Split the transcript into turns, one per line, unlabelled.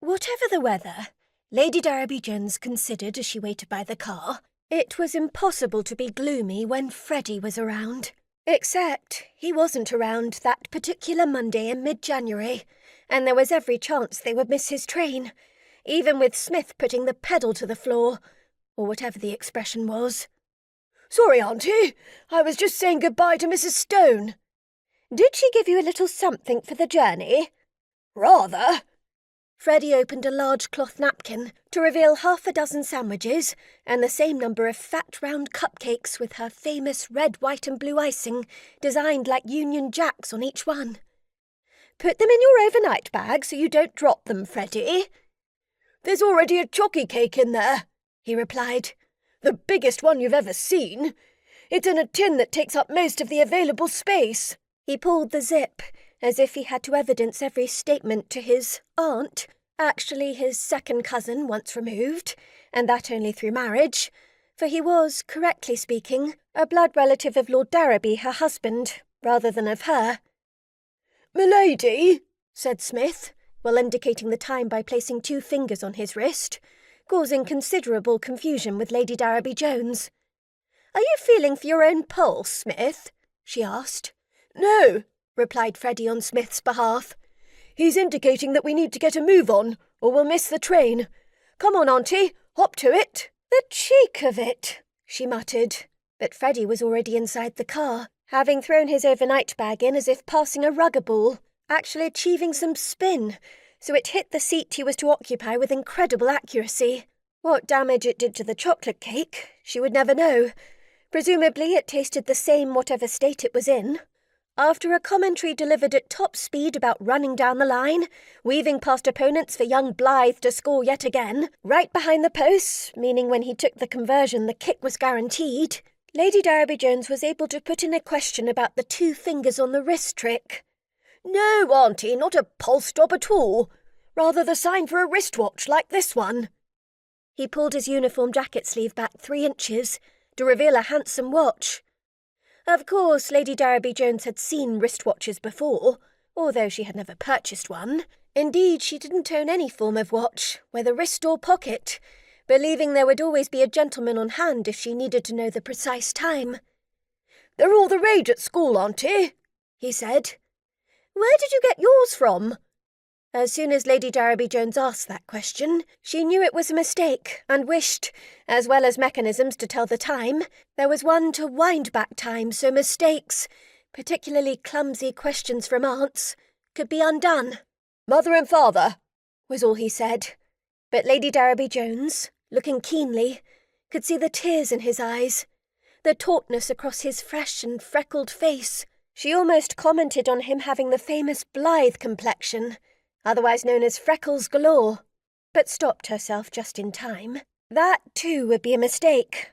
Whatever the weather, Lady Darriby-Jones considered as she waited by the car, it was impossible to be gloomy when Freddie was around. Except he wasn't around that particular Monday in mid-January, and there was every chance they would miss his train, even with Smith putting the pedal to the floor, or whatever the expression was. "Sorry, Auntie, I was just saying goodbye to Mrs. Stone." "Did she give you a little something for the journey?" "Rather." Freddie opened a large cloth napkin to reveal half a dozen sandwiches and the same number of fat round cupcakes with her famous red, white and blue icing designed like Union Jacks on each one. "Put them in your overnight bag so you don't drop them, Freddie." "There's already a chocky cake in there," he replied. "The biggest one you've ever seen. It's in a tin that takes up most of the available space." He pulled the zip, as if he had to evidence every statement to his aunt, actually his second cousin once removed, and that only through marriage, for he was, correctly speaking, a blood relative of Lord Darriby, her husband, rather than of her. "Milady," said Smith, while indicating the time by placing 2 fingers on his wrist, causing considerable confusion with Lady Darriby-Jones. "Are you feeling for your own pulse, Smith?" she asked. "No," replied Freddie on Smith's behalf. "He's indicating that we need to get a move on, or we'll miss the train. Come on, Auntie, hop to it." "The cheek of it," she muttered, but Freddie was already inside the car, having thrown his overnight bag in as if passing a rugger ball, actually achieving some spin, so it hit the seat he was to occupy with incredible accuracy. What damage it did to the chocolate cake, she would never know. Presumably it tasted the same whatever state it was in. After a commentary delivered at top speed about running down the line, weaving past opponents for young Blythe to score yet again, right behind the posts, meaning when he took the conversion the kick was guaranteed, Lady Darriby-Jones was able to put in a question about the 2 fingers on the wrist trick. "No, Auntie, not a pulse stop at all. Rather the sign for a wristwatch like this one." He pulled his uniform jacket sleeve back 3 inches to reveal a handsome watch. Of course, Lady Darriby-Jones had seen wristwatches before, although she had never purchased one. Indeed, she didn't own any form of watch, whether wrist or pocket, believing there would always be a gentleman on hand if she needed to know the precise time. "They're all the rage at school, Auntie," he said. "Where did you get yours from?" As soon as Lady Darriby-Jones asked that question, she knew it was a mistake, and wished, as well as mechanisms to tell the time, there was one to wind back time so mistakes, particularly clumsy questions from aunts, could be undone. "Mother and father," was all he said. But Lady Darriby-Jones, looking keenly, could see the tears in his eyes, the tautness across his fresh and freckled face. She almost commented on him having the famous Blythe complexion, otherwise known as freckles galore, but stopped herself just in time. That, too, would be a mistake,